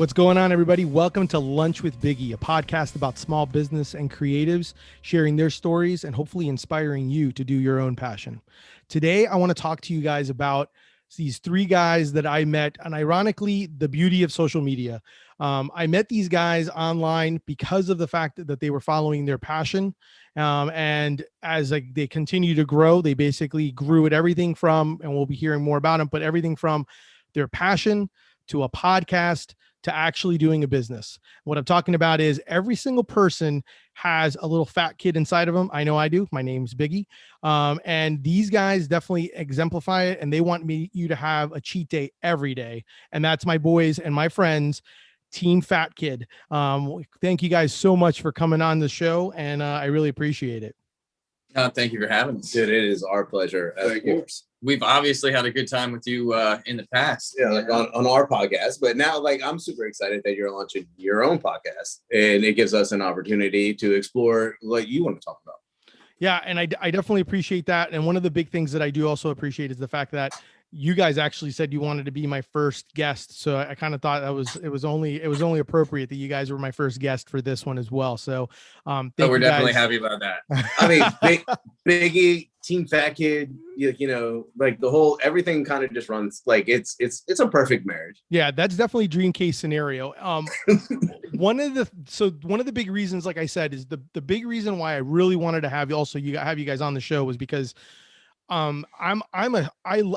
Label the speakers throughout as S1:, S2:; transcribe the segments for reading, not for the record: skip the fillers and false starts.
S1: What's going on, everybody? Welcome to Lunch with Biggie, a podcast about small business and creatives sharing their stories and hopefully inspiring you to do your own passion. Today, I want to talk to you guys about these three guys that I met, and ironically, the beauty of social media. I met these guys online because of the fact that they were following their passion. And as they continue to grow, they basically grew at everything from, and we'll be hearing more about them, but everything from their passion to a podcast to actually doing a business. What I'm talking about is every single person has a little fat kid inside of them. I know I do. My name's Biggie. And these guys definitely exemplify it. And they want you to have a cheat day every day. And that's my boys and my friends, Team Fat Kid. Thank you guys so much for coming on the show. And I really appreciate it.
S2: Thank you for having us.
S3: Dude, it is our pleasure.
S2: Of course. We've obviously had a good time with you in the past.
S3: Yeah, like on our podcast. But now, like, I'm super excited that you're launching your own podcast. And it gives us an opportunity to explore what you want to talk about.
S1: Yeah, and I definitely appreciate that. And one of the big things that I do also appreciate is the fact that you guys actually said you wanted to be my first guest. So I kind of thought it was only appropriate that you guys were my first guest for this one as well. So
S2: we're definitely happy about that.
S3: I mean, Biggie, Team Fat Kid, you know, like the whole everything kind of just runs like it's a perfect marriage.
S1: Yeah, that's definitely dream case scenario. One of the big reasons, like I said, is the big reason why I really wanted to have you guys on the show was because I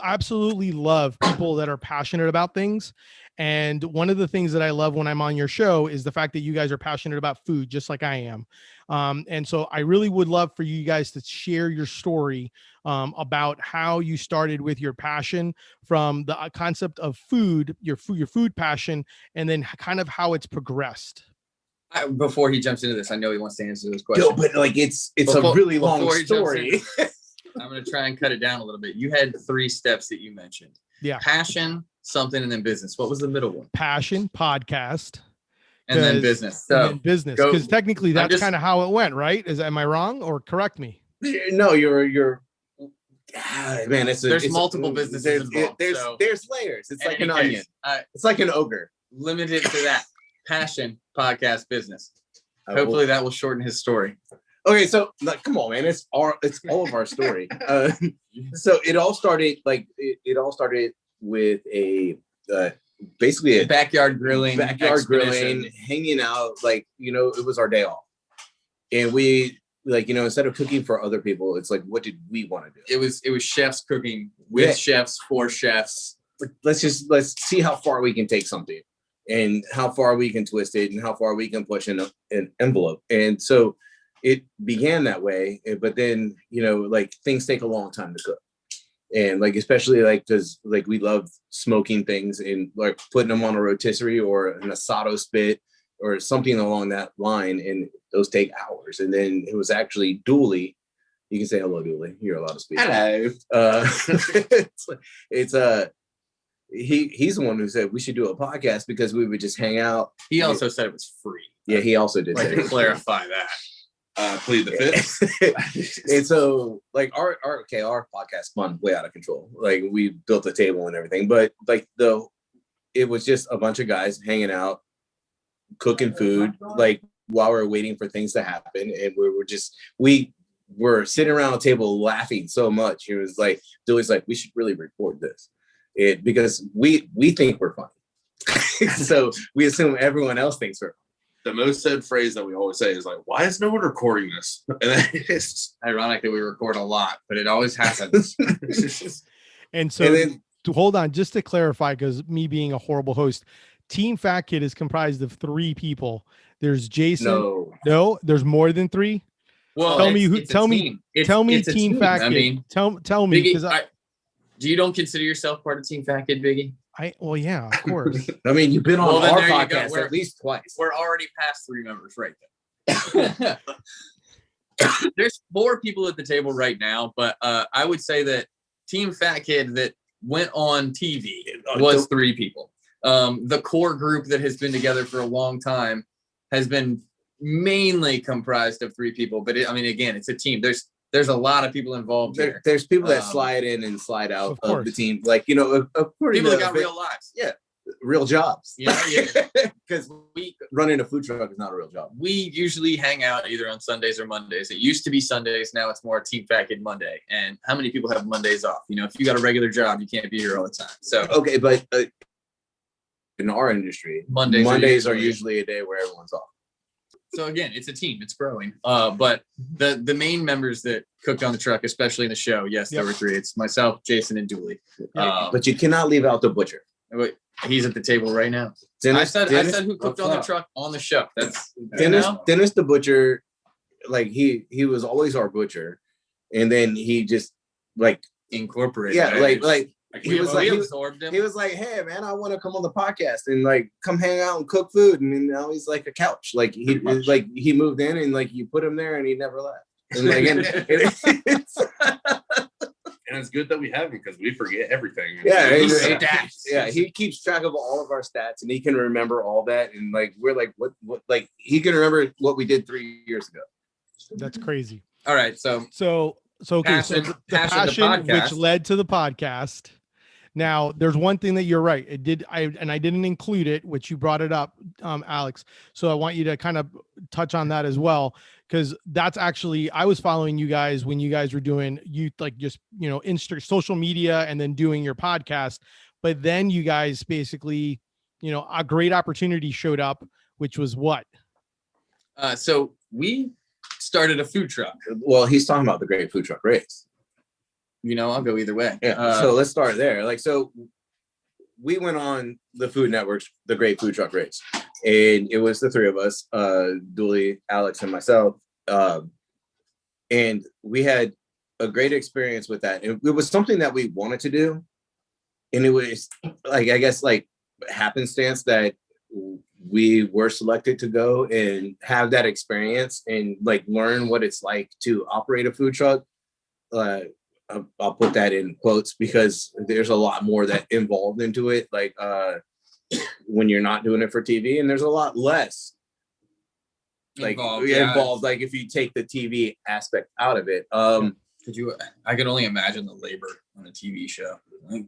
S1: absolutely love people that are passionate about things. And one of the things that I love when I'm on your show is the fact that you guys are passionate about food, just like I am. And so I really would love for you guys to share your story about how you started with your passion from the concept of food, your food passion, and then kind of how it's progressed.
S2: Before he jumps into this, I know he wants to answer this question.
S3: Yo, but like it's a really long story.
S2: I'm going to try and cut it down a little bit. You had 3 steps that you mentioned.
S1: Yeah.
S2: Passion, something, and then business. What was the middle one?
S1: Passion, podcast.
S2: And then business. So
S1: business. Because technically that's kind of how it went, right? Am I wrong or correct me?
S3: No, you're man, there's
S2: multiple businesses involved.
S3: There's layers. It's like an onion. It's like an ogre.
S2: Limited to that. Passion, podcast, business. Hopefully that will shorten his story.
S3: Okay, so like, come on, man, it's all of our story. So it all started with a basically a
S2: backyard grilling,
S3: hanging out. Like, you know, it was our day off, and we like, you know, instead of cooking for other people, it's like, what did we want to do?
S2: It was chefs cooking with chefs for chefs.
S3: Let's see how far we can take something, and how far we can twist it, and how far we can push an envelope, and so. It began that way, but then, you know, like things take a long time to cook. And like, especially like, cause like we love smoking things and like putting them on a rotisserie or an asado spit or something along that line. And those take hours. And then it was actually Dooley. You can say hello, Dooley. You're allowed to speak.
S2: Hello.
S3: He's the one who said we should do a podcast because we would just hang out.
S2: He also said it was free.
S3: Yeah, he also did.
S2: Like to clarify that. Plead the fifth.
S3: And so like our podcast spun way out of control. Like we built a table and everything, but like it was just a bunch of guys hanging out, cooking food, like while we were waiting for things to happen. And we were sitting around a table laughing so much. It was like, Dewey's like, we should really record this because we think we're funny. So we assume everyone else thinks we're funny.
S4: The most said phrase that we always say is like, why is no one recording this? And then
S2: it's ironic that we record a lot, but it always happens.
S1: And then to hold on, just to clarify, because me being a horrible host, Team Fat Kid is comprised of 3 people. There's Jason. No, there's more than 3.
S2: Well,
S1: tell me Team Fat Kid. I mean, tell me, because
S2: you don't consider yourself part of Team Fat Kid, Biggie?
S1: Well, yeah, of course.
S3: I mean, you've been on our podcast at least twice.
S2: We're already past 3 members right there. There's 4 people at the table right now, but I would say that Team Fat Kid that went on TV was 3 people. The core group that has been together for a long time has been mainly comprised of 3 people. But again, it's a team. There's a lot of people involved here.
S3: There's people that slide in and slide out of the team. Like, you know,
S2: people that got real lives.
S3: Yeah. real jobs.
S2: Yeah,
S3: Because we running a food truck is not a real job.
S2: We usually hang out either on Sundays or Mondays. It used to be Sundays. Now it's more Team Fat Kid Monday. And how many people have Mondays off? You know, if you got a regular job, you can't be here all the time. So
S3: okay, but in our industry, Mondays are usually a day where everyone's off.
S2: So again, it's a team. It's growing. But the main members that cooked on the truck, especially in the show, yes, there were 3. It's myself, Jason, and Dooley.
S3: But you cannot leave out the butcher.
S2: He's at the table right now.
S3: Dennis,
S2: I said who cooked on the truck on the show. That's
S3: Dennis the butcher. Like he was always our butcher, and then he just like
S2: incorporated.
S3: Yeah, like
S2: he was absorbed him.
S3: He was like, "Hey man, I want to come on the podcast and like come hang out and cook food." And then now he's like a couch. Like he moved in and like you put him there and he never left. And like
S4: and it's good that we have him because we forget everything.
S3: Yeah, he keeps track of all of our stats and he can remember all that. And like we're like, what like he can remember what we did 3 years ago.
S1: That's crazy.
S2: All right, so
S1: passion, which led to the podcast. Now, there's one thing that you're right. I didn't include it, which you brought it up, Alex. So I want you to kind of touch on that as well, because that's actually, I was following you guys when you guys were doing social media and then doing your podcast. But then you guys basically, a great opportunity showed up, which was what?
S2: So we started a food truck.
S3: Well, he's talking about the Great Food Truck Race.
S2: I'll go either way.
S3: Yeah. So let's start there. Like, so we went on the Food Network's The Great Food Truck Race, and it was the 3 of us, Dooley, Alex, and myself. And we had a great experience with that. It was something that we wanted to do. And it was like, I guess like happenstance that we were selected to go and have that experience and like learn what it's like to operate a food truck. I'll put that in quotes because there's a lot more that involved into it. Like when you're not doing it for TV, and there's a lot less like involved. Like if you take the TV aspect out of it,
S2: I could only imagine the labor on a TV show.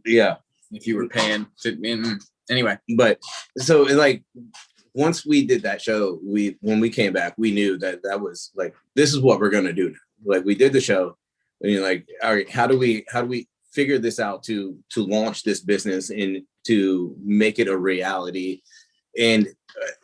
S3: Yeah,
S2: if you were paying to anyway.
S3: But so like once we did that show, when we came back, we knew that was like this is what we're gonna do now. Like we did the show. And you're like, all right, how do we figure this out to launch this business and to make it a reality? And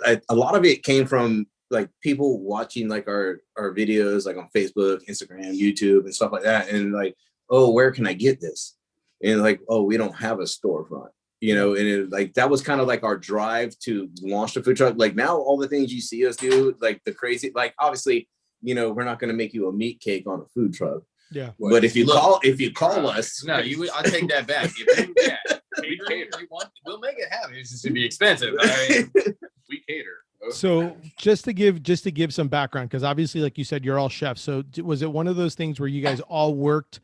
S3: a lot of it came from like people watching like our videos like on Facebook, Instagram, YouTube, and stuff like that. And like, oh, where can I get this? And like, oh, we don't have a storefront, and like that was kind of like our drive to launch the food truck. Like now all the things you see us do, like the crazy, like obviously, we're not going to make you a meat cake on a food truck.
S1: Yeah,
S3: but if you call us,
S2: no, I'll take that back. We'll make it happen. It's just gonna be expensive.
S4: We cater.
S1: So just to give some background, because obviously, like you said, you're all chefs. So was it one of those things where you guys all worked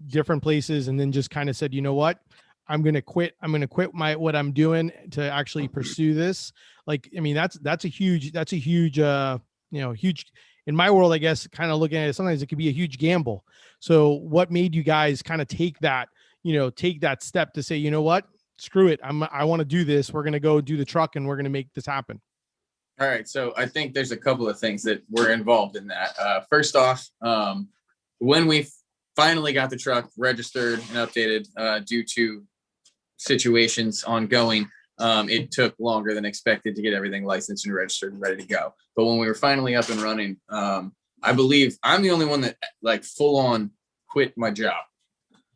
S1: different places and then just kind of said, you know what, I'm gonna quit what I'm doing to actually pursue this? Like, I mean, that's a huge huge. In my world, I guess, kind of looking at it, sometimes it could be a huge gamble. So what made you guys kind of take that step to say, you know what, screw it. I want to do this. We're going to go do the truck and we're going to make this happen.
S2: All right. So I think there's a couple of things that were involved in that. First off, when we finally got the truck registered and updated due to situations ongoing, it took longer than expected to get everything licensed and registered and ready to go. But when we were finally up and running, I believe I'm the only one that like full on quit my job.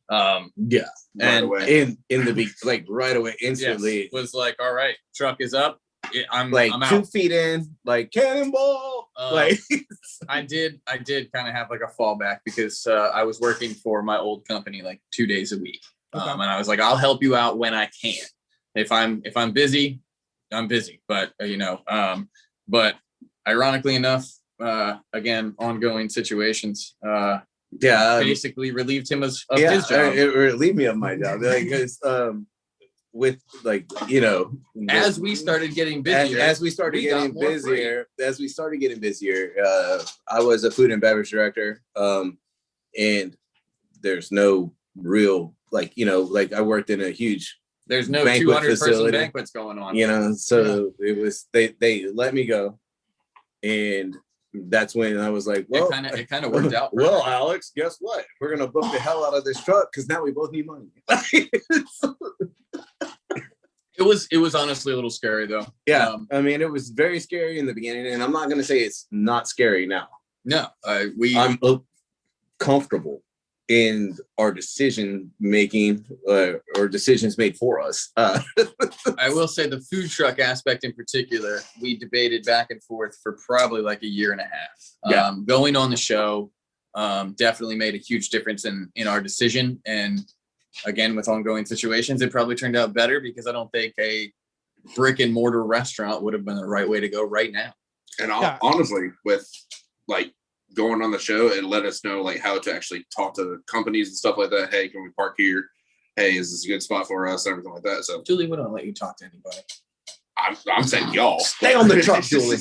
S3: Yeah.
S2: And
S3: in the like right away, instantly.
S2: Yes, was like, all right, truck is up. I'm
S3: like
S2: I'm
S3: 2
S2: out.
S3: feet in, like cannonball. Like
S2: I did kind of have like a fallback because I was working for my old company like 2 days a week.
S1: Okay.
S2: And I was like, I'll help you out when I can. If I'm busy, I'm busy. But but ironically enough, again, ongoing situations, basically relieved him of his job.
S3: It relieved me of my job. Like, with like,
S2: as we started getting busier,
S3: as we started getting busier, I was a food and beverage director. And there's no real, like, like I worked in a huge
S2: There's no
S3: banquet
S2: 200-person
S3: facility.
S2: banquets going on.
S3: You know, so it was they let me go, and that's when I was like, well,
S2: it kind of worked out.
S3: Well, Alex, guess what? We're gonna book the hell out of this truck because now we both need money.
S2: It was honestly a little scary though.
S3: Yeah, I mean, it was very scary in the beginning, and I'm not gonna say it's not scary now.
S2: No,
S3: I'm comfortable in our decision making or decisions made for us.
S2: I will say the food truck aspect in particular, we debated back and forth for probably like a year and a half. Going on the show definitely made a huge difference in our decision. And again, with ongoing situations, it probably turned out better because I don't think a brick and mortar restaurant would have been the right way to go right now.
S4: And honestly, with like going on the show, it let us know like how to actually talk to the companies and stuff like that. Hey, can we park here? Hey, is this a good spot for us? Everything like that. So
S2: Julie, we don't let you talk to anybody.
S4: I'm saying y'all
S3: Stay on the truck, Julie.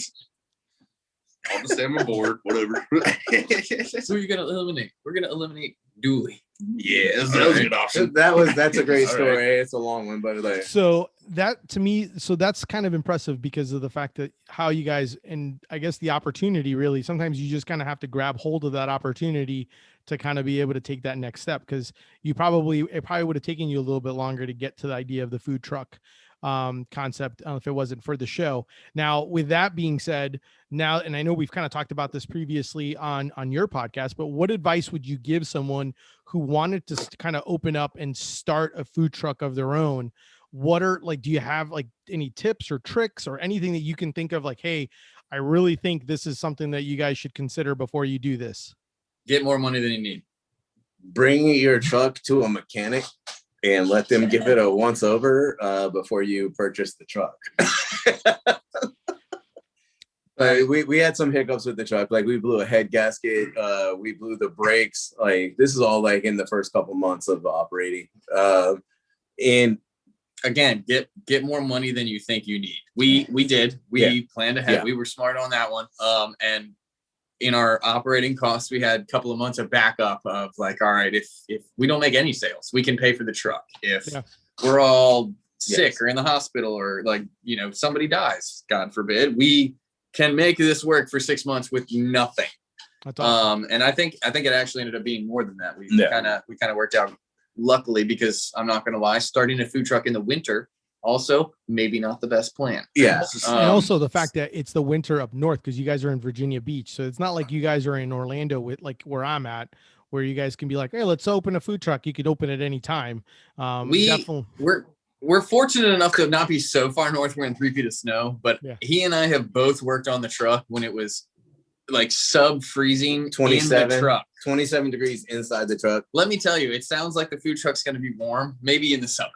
S4: I'll just stay on my board, whatever.
S2: Who are you gonna eliminate? We're gonna eliminate Dooley.
S4: Yeah, that was a good option.
S3: That's a great
S4: All
S3: story.
S4: right.
S3: It's a long one, but like,
S1: So that to me, so that's kind of impressive because of the fact that how you guys, and I guess the opportunity really, sometimes you just kind of have to grab hold of that opportunity to kind of be able to take that next step. Cause it probably would have taken you a little bit longer to get to the idea of the food truck concept if it wasn't for the show. Now, with that being said, now, and I know we've kind of talked about this previously on your podcast, but what advice would you give someone who wanted to kind of open up and start a food truck of their own? What are like, do you have like any tips or tricks or anything that you can think of like, hey, I really think this is something that you guys should consider before you do this?
S2: Get more money than you need.
S3: bring your truck to a mechanic and let them give it a once over before you purchase the truck. We had some hiccups with the truck. Like we blew a head gasket, we blew the brakes. Like this is all like in the first couple months of operating. And
S2: again, get more money than you think you need. We did. We planned ahead. Yeah. We were smart on that one. And in our operating costs, we had a couple of months of backup of like, all right, if we don't make any sales, we can pay for the truck. If we're all sick or in the hospital or like, somebody dies, God forbid, we can make this work for 6 months with nothing. That's awesome. And I think it actually ended up being more than that. We kind of worked out luckily, because I'm not going to lie, starting a food truck in the winter also maybe not the best plan.
S3: Yeah.
S1: And also the fact that it's the winter up north, because you guys are in Virginia Beach. So it's not like you guys are in Orlando with like where I'm at, where you guys can be like, hey, let's open a food truck. You could open at any time.
S2: We're fortunate enough to not be so far north. We're in 3 feet of snow, but he and I have both worked on the truck when it was like sub freezing
S3: 27
S2: in the truck.
S3: 27 degrees inside the truck.
S2: Let me tell you, it sounds like the food truck's going to be warm. Maybe in the summer.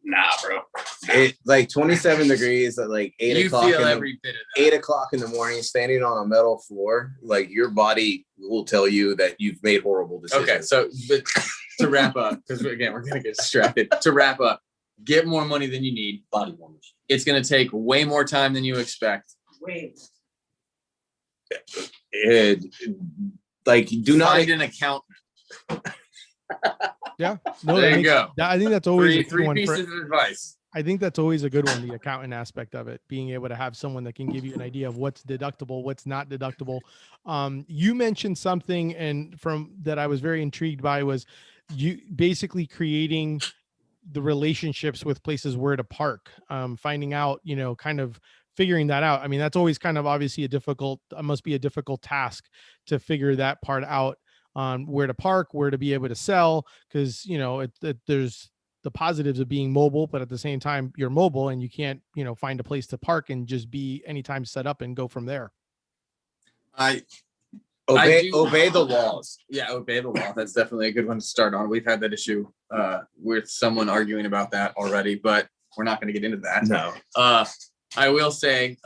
S2: Nah, bro.
S3: It like 27 degrees at like 8 o'clock.
S2: You feel every bit of that.
S3: 8 o'clock in the morning, standing on a metal floor. Like your body will tell you that you've made horrible decisions.
S2: Okay, so but to wrap up, because again we're gonna get distracted. To wrap up, get more money than you need. Body warmers. It's gonna take way more time than you expect.
S5: Wait.
S3: Like do not
S2: find an accountant.
S1: Yeah, no,
S2: there you go.
S1: I think that's always
S2: three pieces of advice.
S1: I think that's always a good one, the accountant aspect of it, being able to have someone that can give you an idea of what's deductible, what's not deductible. You mentioned something, and from that I was very intrigued by, was you basically creating the relationships with places where to park, finding out, kind of figuring that out. I mean, that's always kind of obviously must be a difficult task to figure that part out on where to park, where to be able to sell, because there's the positives of being mobile, but at the same time you're mobile and you can't find a place to park and just be anytime set up and go from there.
S3: Obey the laws.
S2: Yeah, obey the law. That's definitely a good one to start on. We've had that issue with someone arguing about that already, but we're not going to get into that.
S3: No.
S2: I will say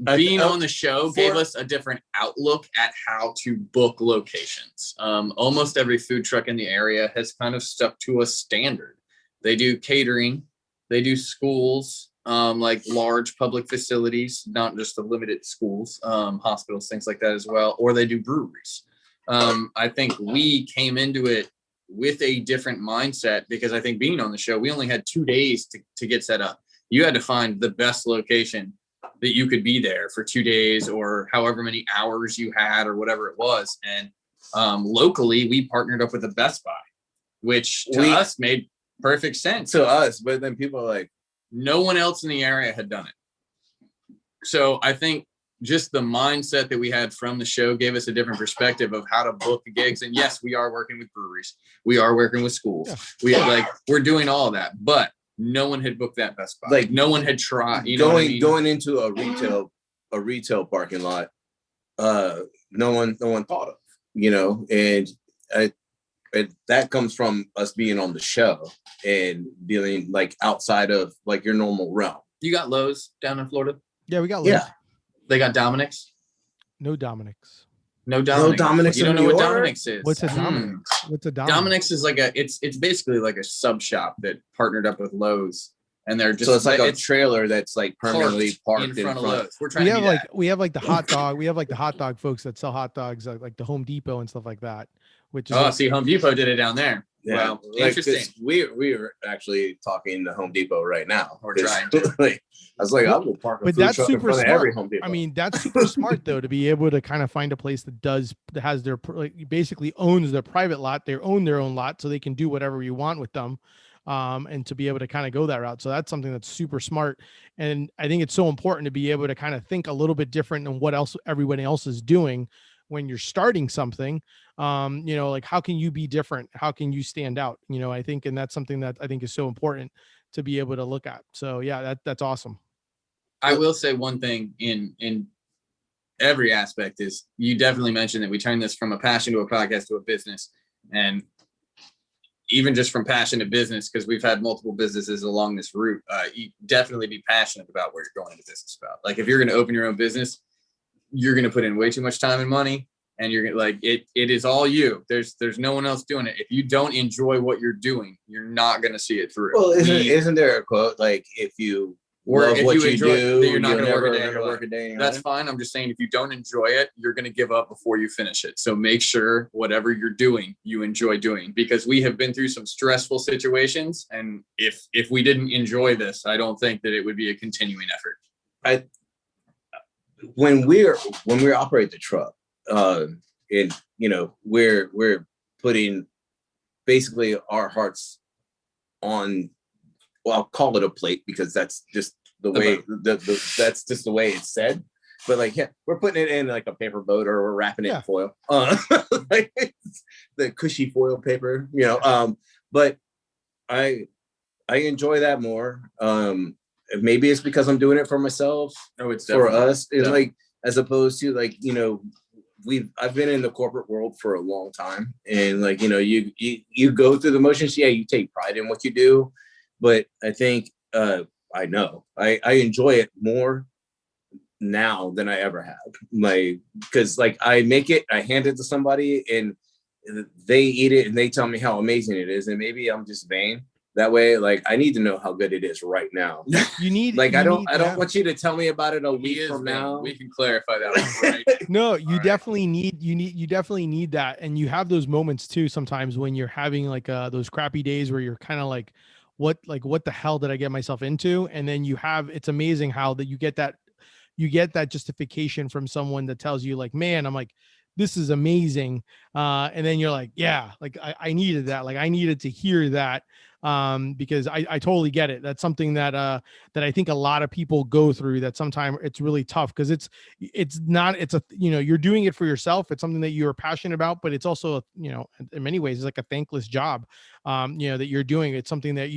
S2: being on the show gave us a different outlook at how to book locations. Almost every food truck in the area has kind of stuck to a standard. They do catering, they do schools, like large public facilities, not just the limited schools, hospitals, things like that as well, or they do breweries. I think we came into it with a different mindset, because I think being on the show, we only had 2 days to get set up. You had to find the best location that you could be there for 2 days or however many hours you had or whatever it was. And locally, we partnered up with a Best Buy, which to us made perfect sense.
S3: To us, but then people are like,
S2: no one else in the area had done it. So I think just the mindset that we had from the show gave us a different perspective of how to book gigs. And yes, we are working with breweries. We are working with schools. Yeah. We're doing all of that, but no one had booked that Best Buy. Like no one had tried,
S3: going into a retail parking lot. No one thought of, and that comes from us being on the show and dealing like outside of like your normal realm.
S2: You got Lowe's down in Florida?
S1: Yeah, we got Lowe's.
S3: Yeah.
S2: They got Dominic's?
S1: No Dominic's.
S2: No Dominic's.
S3: No Dominic's.
S2: You don't know what Dominic's is.
S1: What's a Dominic's? What's a Dominic's?
S2: Dominic's is like it's basically like a sub shop that partnered up with Lowe's. And they're just
S3: so it's like a trailer that's like permanently parked in front of
S2: Lowe's. We're trying to do that.
S1: We have like the hot dog. We have like the hot dog folks that sell hot dogs, like the Home Depot and stuff like that. Which is
S2: see, Home Depot did it down there.
S3: Yeah,
S2: well, interesting.
S3: We were actually talking to Home Depot right now.
S2: We're trying to.
S3: I was like, I will park a food truck in front of every Home Depot.
S1: I mean, that's super smart though, to be able to kind of find a place that has their basically owns their private lot. They own their own lot, so they can do whatever you want with them. And to be able to kind of go that route. So that's something that's super smart. And I think it's so important to be able to kind of think a little bit different than what else everyone else is doing when you're starting something. Like how can you be different? How can you stand out? I think, and that's something that I think is so important to be able to look at. So yeah, that's awesome.
S2: I will say one thing in every aspect is you definitely mentioned that we turned this from a passion to a podcast to a business. And even just from passion to business, because we've had multiple businesses along this route, you definitely be passionate about where you're going into business about. Like if you're going to open your own business, you're going to put in way too much time and money, and you're going to it is all you. There's no one else doing it. If you don't enjoy what you're doing, you're not going to see it through.
S3: Well, isn't there a quote like if you love what you do,
S2: you're not going to work
S3: a day.
S2: That's fine. I'm just saying if you don't enjoy it, you're going to give up before you finish it. So make sure whatever you're doing, you enjoy doing, because we have been through some stressful situations. And if we didn't enjoy this, I don't think that it would be a continuing effort.
S3: When we operate the truck, we're putting basically our hearts on, well, I'll call it a plate because that's just the way that's just the way it's said. But like, yeah, we're putting it in like a paper boat, or we're wrapping it in foil, like the cushy foil paper, but I enjoy that more. Maybe it's because I'm doing it for myself.
S2: Oh, it's
S3: for us. It's like, as opposed to like, I've been in the corporate world for a long time, and like, you go through the motions. Yeah, you take pride in what you do, but I think I enjoy it more now than I ever have. Because I make it, I hand it to somebody, and they eat it, and they tell me how amazing it is, and maybe I'm just vain that way. Like I need to know how good it is right now. I don't want you to tell me about it a week from now.
S2: We can clarify that one, right?
S1: No, you definitely need that. And you have those moments too sometimes when you're having like those crappy days where you're kind of like what the hell did I get myself into? And then it's amazing how that you get that justification from someone that tells you like, man, I'm like, this is amazing. And then you're like, yeah, like I needed that. Like I needed to hear that. Because I totally get it. That's something that I think a lot of people go through, that sometimes it's really tough because you're doing it for yourself. It's something that you're passionate about, but it's also, in many ways it's like a thankless job, that you're doing. It's something that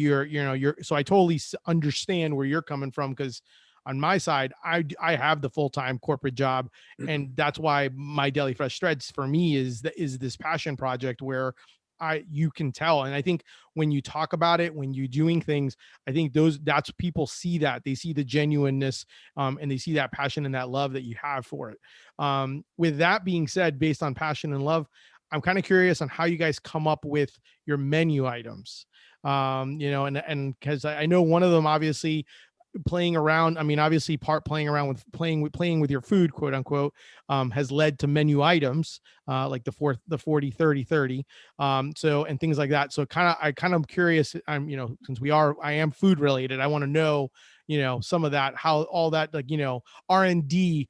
S1: so I totally understand where you're coming from, because on my side, I have the full-time corporate job, and that's why my Deli Fresh Threads for me is this passion project where you can tell. And I think when you talk about it, when you're doing things, I think that's people see that. They see the genuineness, and they see that passion and that love that you have for it. With that being said, based on passion and love, I'm kind of curious on how you guys come up with your menu items. And because I know one of them, obviously, playing around, I mean, obviously playing around with playing with your food, quote unquote, has led to menu items, like the 40, 30, 30. So, and things like that. So I kind of curious, since I am food related, I want to know, some of that, how all that, like, R&D,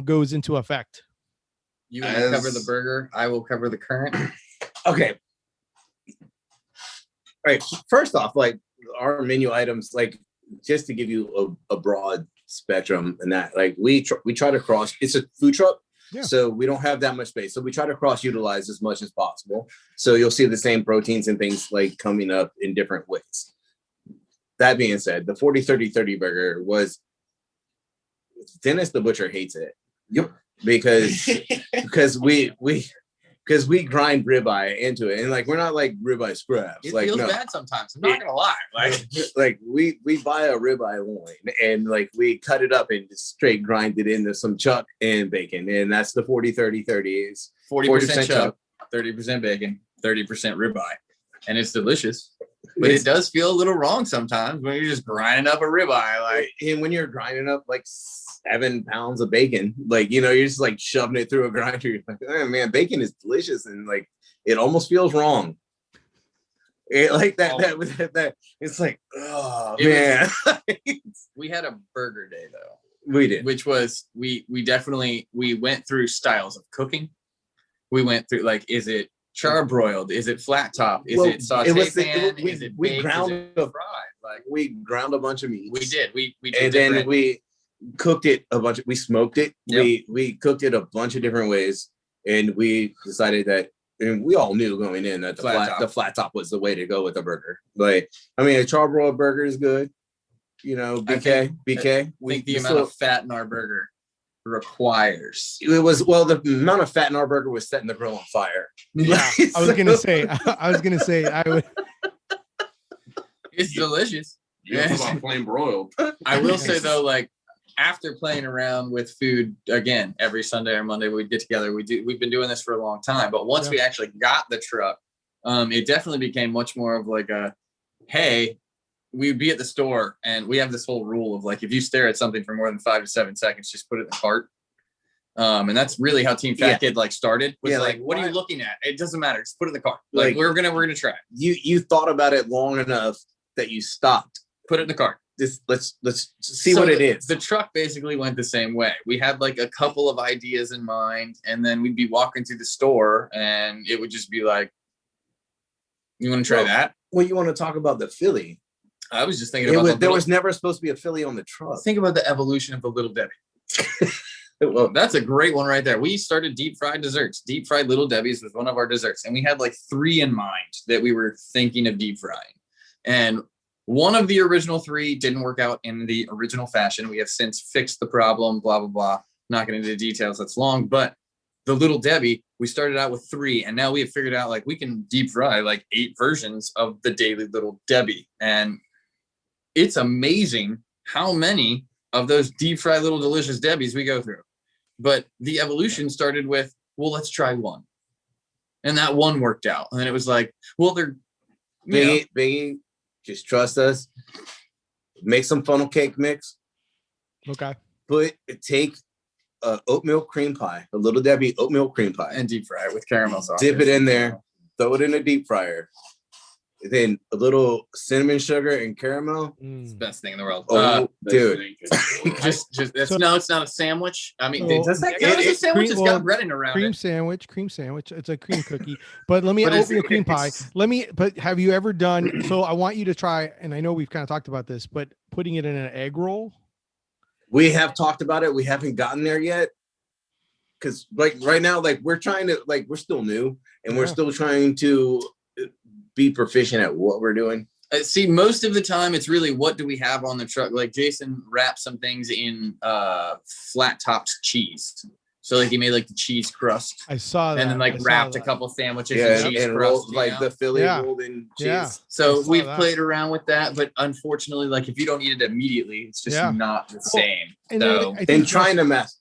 S1: goes into effect.
S2: You want to cover the burger? I will cover the current.
S3: Okay. All right. First off, like our menu items, like just to give you a broad spectrum, and that like we try to cross. It's a food truck, so we don't have that much space. So we try to cross utilize as much as possible. So you'll see the same proteins and things like coming up in different ways. That being said, the 40 30 30 burger was Dennis the Butcher hates it.
S4: Yep.
S3: Because we grind ribeye into it, and like we're not like ribeye scraps.
S2: It
S3: like
S2: feels bad sometimes. I'm not gonna lie.
S3: Like we buy a ribeye loin and like we cut it up and just straight grind it into some chuck and bacon, and that's the 40 30 30 is
S2: 40% chuck, 30% bacon, 30% ribeye, and it's delicious. But it does feel a little wrong sometimes when you're just grinding up a ribeye, like,
S3: and when you're grinding up like 7 pounds of bacon, like, you're just like shoving it through a grinder. You're like, oh, man, bacon is delicious, and like it almost feels wrong. Like that it's like, oh man.
S2: We had a burger day though.
S3: We did,
S2: which was we went through styles of cooking. We went through, like, is it charbroiled? Is it flat top? Is it saute pan? Is it baked?
S3: Ground
S2: is it fried? Like,
S3: we ground a bunch of meats.
S2: We did. We did,
S3: and then we cooked it we smoked it.
S2: Yep.
S3: We cooked it a bunch of different ways, and we decided that, and we all knew going in that the flat top was the way to go with a burger. Like, I mean, a charbroiled burger is good. BK.
S2: I think the amount of fat in our burger requires.
S3: It was, well, the amount of fat in our burger was setting the grill on fire.
S1: Yeah, I was gonna say I would.
S2: It's delicious.
S4: Yeah, about plain broiled.
S2: I will say though, like, after playing around with food again every Sunday or Monday, we get together. We've been doing this for a long time, but once we actually got the truck, it definitely became much more of like a, hey, we'd be at the store and we have this whole rule of like, if you stare at something for more than 5 to 7 seconds, just put it in the cart. And that's really how Team Fat Kid like started. Was like, what are you looking at? It doesn't matter. Just put it in the cart. Like, we're gonna try.
S3: You thought about it long enough that you stopped.
S2: Put it in the cart.
S3: Let's see what it is.
S2: The truck basically went the same way. We had like a couple of ideas in mind, and then we'd be walking through the store, and it would just be like, "You want to try that?"
S3: Well, you want to talk about the Philly?
S2: I was just thinking about
S3: there was never supposed to be a Philly on the truck.
S2: Think about the evolution of the Little Debbie. Well, that's a great one right there. We started deep fried desserts. Deep fried Little Debbie's was one of our desserts, and we had like 3 in mind that we were thinking of deep frying. And one of the original 3 didn't work out in the original fashion. We have since fixed the problem, blah, blah, blah. Not getting into the details, that's long. But the Little Debbie, we started out with 3, and now we have figured out like we can deep fry like 8 versions of the daily Little Debbie. And it's amazing how many of those deep fried little delicious Debbies we go through. But the evolution started with, well, let's try one. And that one worked out. And then it was like, well, they're
S3: Biggie, just trust us. Make some funnel cake mix.
S1: Okay.
S3: Take a oatmeal cream pie, a Little Debbie oatmeal cream pie,
S2: and deep fry it with caramel sauce.
S3: Dip it in there, throw it in a deep fryer. Then a little cinnamon sugar and caramel.
S2: It's the best thing in the world.
S3: Oh, dude.
S2: just it's not a sandwich. I mean, does that count as a sandwich? It's got breading around
S1: cream
S2: it.
S1: Cream sandwich. It's a cream cookie. But oatmeal cream pie. But have you ever done, so I want you to try, and I know we've kind of talked about this, but putting it in an egg roll.
S3: We have talked about it. We haven't gotten there yet. Because like right now, like we're still new, and we're still trying to be proficient at what we're doing.
S2: See, most of the time it's really what do we have on the truck. Like Jason wrapped some things in flat topped cheese, so like he made like the cheese crust.
S1: I saw that,
S2: and then like wrapped a couple sandwiches in cheese
S3: and
S2: crust,
S3: rolled, like the Philly rolled in cheese.
S1: Yeah.
S2: So we've played around with that, but unfortunately, like if you don't eat it immediately, it's just not the same.
S3: And trying to mess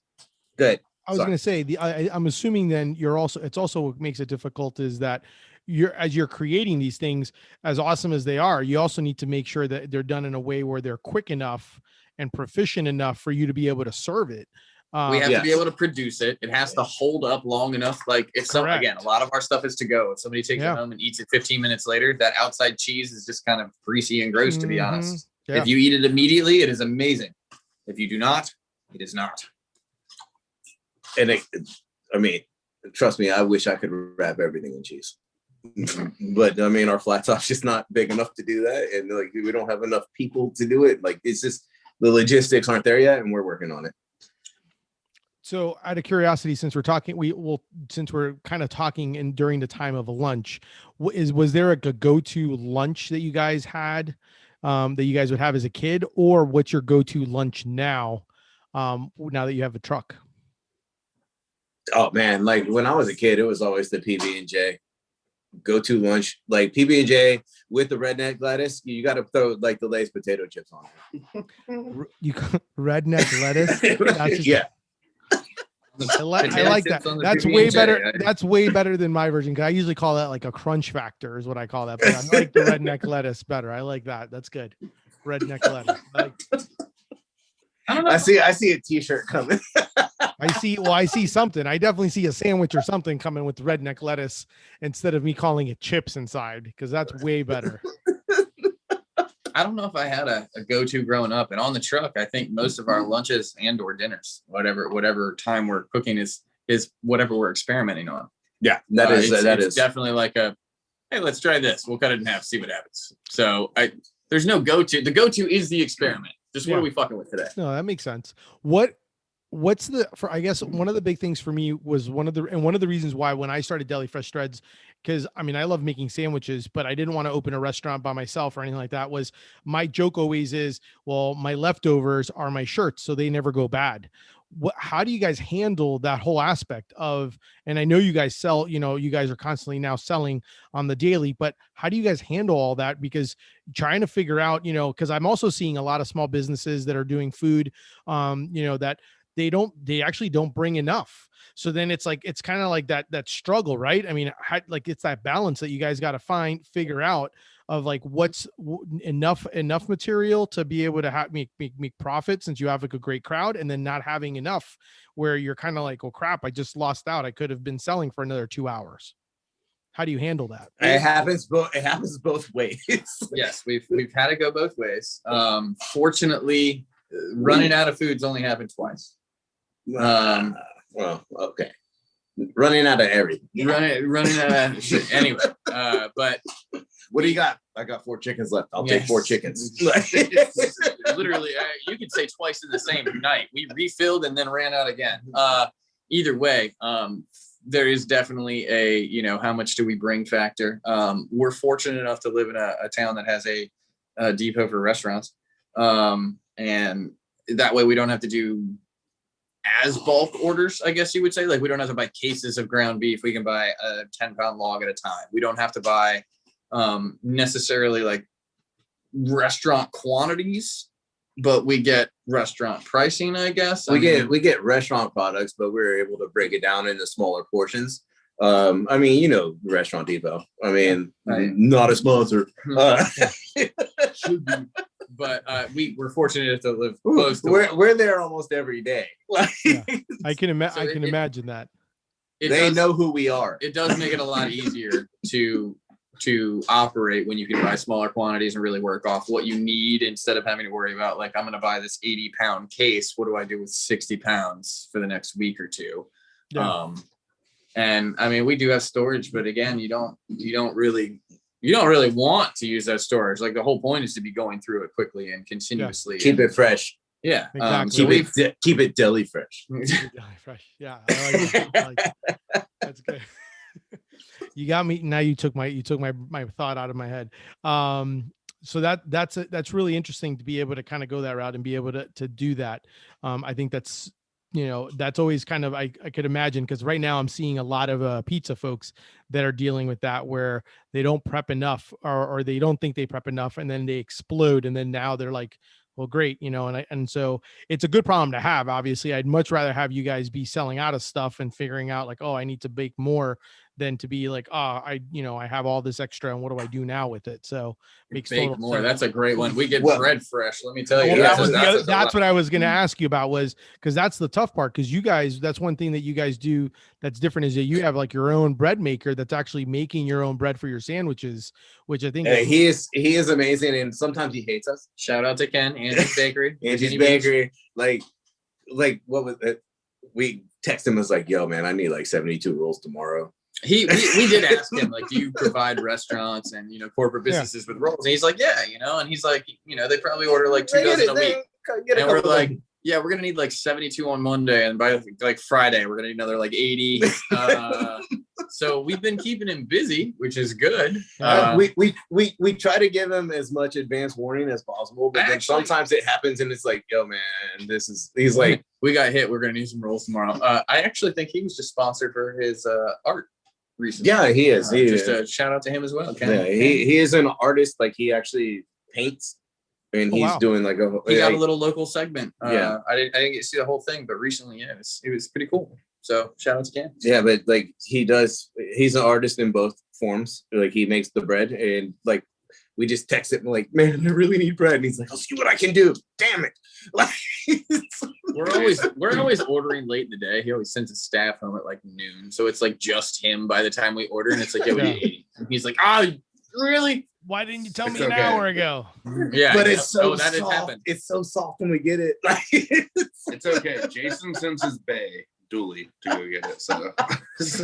S3: good.
S1: I was going to say I'm assuming then it's also what makes it difficult is that as you're creating these things, as awesome as they are, you also need to make sure that they're done in a way where they're quick enough and proficient enough for you to be able to serve it.
S2: We have to be
S3: Yes.
S2: able to produce it. It has to hold up long enough. Like if again, a lot of our stuff is to go. If somebody takes it home and eats it 15 minutes later, that outside cheese is just kind of greasy and gross, to be honest.
S1: Yeah.
S2: If you eat it immediately, it is amazing. If you do not, it is not.
S3: And I mean, trust me, I wish I could wrap everything in cheese. But I mean, our flat top's just not big enough to do that. And like, we don't have enough people to do it. Like, it's just the logistics aren't there yet, and we're working on it.
S1: So out of curiosity, since we're talking, since we're kind of talking during the time of a lunch, was there a go-to lunch that you guys had, that you guys would have as a kid, or what's your go-to lunch now, now that you have a truck?
S3: Oh man, like when I was a kid, it was always the PB&J go-to lunch, like PB&J with the redneck lettuce. You got to throw like the Lay's potato chips on it.
S1: You redneck lettuce?
S3: Yeah.
S1: I like that. That's way better. That's way better than my version. I usually call that like a crunch factor is what I call that. But I like the redneck lettuce better. I like that. That's good. Redneck lettuce.
S2: I don't know.
S3: I see a t-shirt coming.
S1: I see something. I definitely see a sandwich or something coming with redneck lettuce instead of me calling it chips inside, because that's way better.
S2: I don't know if I had a go-to growing up, and on the truck, I think most of our lunches and or dinners, whatever time we're cooking is whatever we're experimenting on.
S3: Yeah, that is
S2: definitely like hey, let's try this. We'll cut it in half, see what happens. So there's no go-to. The go-to is the experiment. Just what are we fucking with today?
S1: No, that makes sense. I guess one of the big things for me was one of the reasons why when I started Deli Fresh Threads, because I mean, I love making sandwiches, but I didn't want to open a restaurant by myself or anything like that, was my joke always is, well, my leftovers are my shirts, so they never go bad. How do you guys handle that whole aspect of, and I know you guys sell, you guys are constantly now selling on the daily, but how do you guys handle all that? Because trying to figure out, because I'm also seeing a lot of small businesses that are doing food, that they actually don't bring enough. So then it's kind of like that struggle, right? I mean, it's that balance that you guys got to figure out of like, what's enough material to be able to make profit, since you have like a great crowd, and then not having enough where you're kind of like, oh crap, I just lost out. I could have been selling for another 2 hours. How do you handle that?
S3: It happens both ways.
S2: Yes, we've had to go both ways. Fortunately, running out of food's only happened twice.
S3: Well, okay. Running out of everything.
S2: Running out of shit. Anyway, but
S3: what do you got? I got 4 chickens left. I'll take 4 chickens.
S2: Literally, you could say twice in the same night. We refilled and then ran out again. Either way, there is definitely a, how much do we bring factor. We're fortunate enough to live in a town that has a depot for restaurants. And that way we don't have to do as bulk orders, I guess you would say. Like, we don't have to buy cases of ground beef. We can buy a 10-pound log at a time. We don't have to buy necessarily like restaurant quantities, but we get restaurant pricing, I guess.
S3: We get restaurant products, but we're able to break it down into smaller portions. I mean, Restaurant Depot. I mean, not a sponsor.
S2: Should be. But we're fortunate to live close to
S3: we're there almost every day.
S1: Yeah. I can imagine that.
S3: They know who we are.
S2: It does make it a lot easier to operate when you can buy smaller quantities and really work off what you need, instead of having to worry about, like, I'm going to buy this 80-pound case. What do I do with 60 pounds for the next week or two? Yeah. And I mean, we do have storage, but again, you don't really want to use that storage. Like, the whole point is to be going through it quickly and continuously.
S3: Keep it fresh.
S2: Yeah.
S1: Exactly.
S2: So
S3: keep it deli fresh.
S1: Deli fresh. Yeah. I like that. That's good. You got me. Now you took my thought out of my head. So that's really interesting to be able to kind of go that route and be able to do that. I think that's always kind of, I could imagine, because right now I'm seeing a lot of pizza folks that are dealing with that, where they don't prep enough, or they don't think they prep enough, and then they explode. And then now they're like, well, great. And so it's a good problem to have. Obviously, I'd much rather have you guys be selling out of stuff and figuring out like, oh, I need to bake more than to be like, I have all this extra and what do I do now with it? So makes
S2: Bake
S1: total
S2: more.
S1: sense.
S2: That's a great one. We get
S3: Well-
S2: bread fresh. Let me tell you.
S1: Well,
S3: Yeah,
S1: that was
S3: that's
S1: that's what I was going to ask you about, was because that's the tough part. Because you guys, that's one thing that you guys do that's different, is that you have like your own bread maker that's actually making your own bread for your sandwiches, which I think is,
S3: he is amazing, and sometimes he hates us.
S2: Shout out to Ken, Angie's Bakery.
S3: Angie's
S2: Virginia Beach.
S3: Bakery, like what was it? We text him, was like, yo man, I need like 72 rolls tomorrow.
S2: We did ask him, like, do you provide restaurants and corporate businesses with rolls? And he's like, yeah, and he's like, they probably order like 2 dozen a week. And we're like, yeah, we're gonna need like 72 on Monday, and by like Friday we're gonna need another like 80. So we've been keeping him busy, which is good.
S3: We try to give him as much advance warning as possible, but then sometimes it happens and it's like, yo man, he's like,
S2: we got hit, we're gonna need some rolls tomorrow. I actually think he was just sponsored for his art recently.
S3: Yeah, he is.
S2: Just a shout out to him as well. Ken.
S3: Yeah, he is an artist. Like, he actually paints, and he's doing like
S2: he got a little local segment.
S3: Yeah,
S2: I didn't get to see the whole thing, but recently, yeah, it was pretty cool. So shout out to Ken.
S3: Yeah, but like he's an artist in both forms. Like, he makes the bread, and like we just text him like, man, I really need bread, and he's like, I'll see what I can do. Damn it! Like,
S2: we're always ordering late in the day. He always sends his staff home at like noon, so it's like just him by the time we order, and it's like, yeah, we need 80. And he's like, really?
S1: Why didn't you tell me
S4: It's
S1: an
S4: okay.
S1: hour ago?
S3: Yeah, but it's so
S2: that
S3: soft.
S2: happened.
S3: It's so soft when we get it. Like,
S4: It's okay. Jason sends his bae Dooley to go get it. So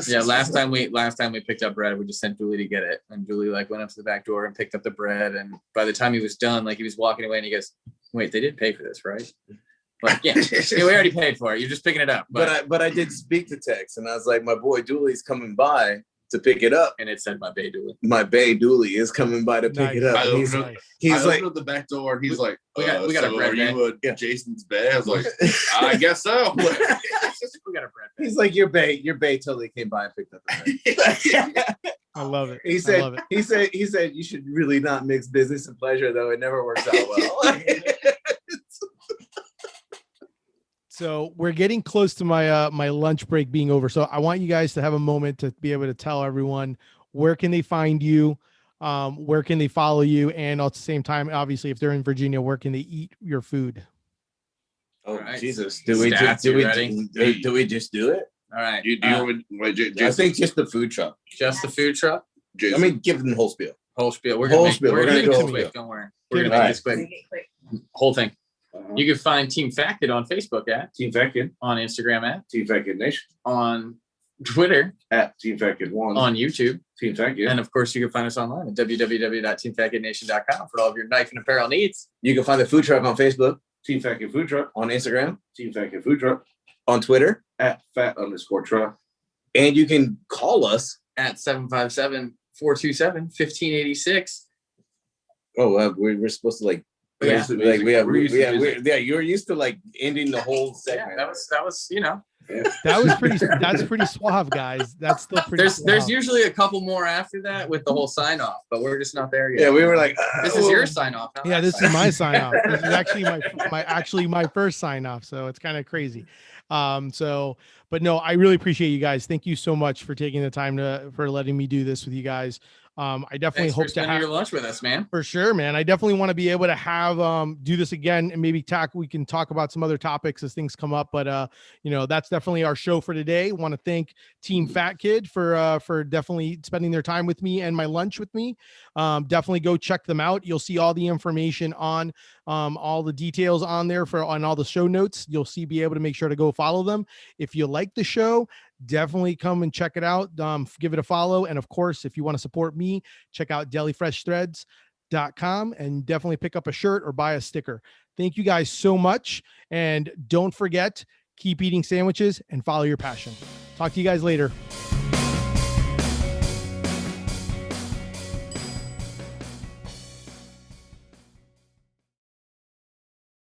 S2: Yeah, last time we picked up bread, we just sent Dooley to get it, and Dooley like went up to the back door and picked up the bread, and by the time he was done, like he was walking away, and he goes, "Wait, they did pay for this, right?" Like, yeah, we already paid for it. You're just picking it up.
S3: But I did speak to Tex, and I was like, my boy Dooley's coming by to pick it up.
S2: And it said my bae Dooley.
S3: My bae Dooley is coming by to pick it up.
S4: I
S3: And he's
S4: opened
S3: he's like,
S4: up the back door, and he's like,
S2: we got a
S4: so
S2: bread
S4: are
S2: bae.
S4: you Jason's bae? I was like, I guess so.
S2: We got a bread bae.
S3: he's like, your bae totally came by and picked up the bread.
S1: I love it.
S3: He said, he said, you should really not mix business and pleasure, though. It never works out well.
S1: So we're getting close to my my lunch break being over. So I want you guys to have a moment to be able to tell everyone, where can they find you, where can they follow you, and at the same time, obviously, if they're in Virginia, where can they eat your food?
S3: Oh,
S2: right.
S3: Jesus.
S2: Do we just do
S3: it?
S2: All right.
S4: Do you want me, Jason,
S3: I think just the food truck.
S2: Just the food truck?
S4: Jason,
S3: I mean, give them the whole spiel.
S2: Whole spiel.
S3: Whole
S2: We're
S3: spiel.
S2: gonna
S3: We're
S2: make
S3: gonna
S2: this
S3: go
S2: quick.
S3: quick.
S2: Don't worry. We're
S3: Give
S2: gonna
S3: it
S2: make this quick. Whole thing. You can find Team Fat Kid on Facebook at
S3: Team Fat Kid.
S2: on Instagram at
S3: Team Fat Kid Nation.
S2: on Twitter
S3: At Team Fat Kid 1.
S2: on YouTube.
S3: Team Fat Kid.
S2: And of course, you can find us online at www.teamfatkidnation.com for all of your knife and apparel needs.
S3: You can find the food truck on Facebook. Team Fat Kid Food Truck. On Instagram. Team Fat Kid Food Truck. On Twitter. At Fat_truck. And you can call us
S2: At 757-427-1586.
S3: Oh, we're supposed to like.
S2: Yeah.
S3: You're used to like ending the whole segment.
S2: Yeah, that was
S1: That's pretty suave, guys. That's still pretty
S2: there's
S1: suave.
S2: usually a couple more after that with the whole sign off, but we're just not there yet.
S3: Yeah, we were like,
S2: this is your sign off.
S1: Yeah, this is my sign off. This is actually my first sign off. So it's kind of crazy. But no, I really appreciate you guys. Thank you so much for taking the time for letting me do this with you guys. I definitely hope to have
S2: your lunch with us, man.
S1: For sure, man. I definitely want to be able to have do this again, and maybe we can talk about some other topics as things come up. But that's definitely our show for today. Want to thank Team Fat Kid for definitely spending their time with me and my lunch with me. Definitely go check them out. You'll see all the information on all the details on there on all the show notes. You'll be able to make sure to go follow them. If you like the show, definitely come and check it out. Give it a follow. And of course, if you want to support me, check out delifreshthreads.com and definitely pick up a shirt or buy a sticker. Thank you guys so much. And don't forget, keep eating sandwiches and follow your passion. Talk to you guys later.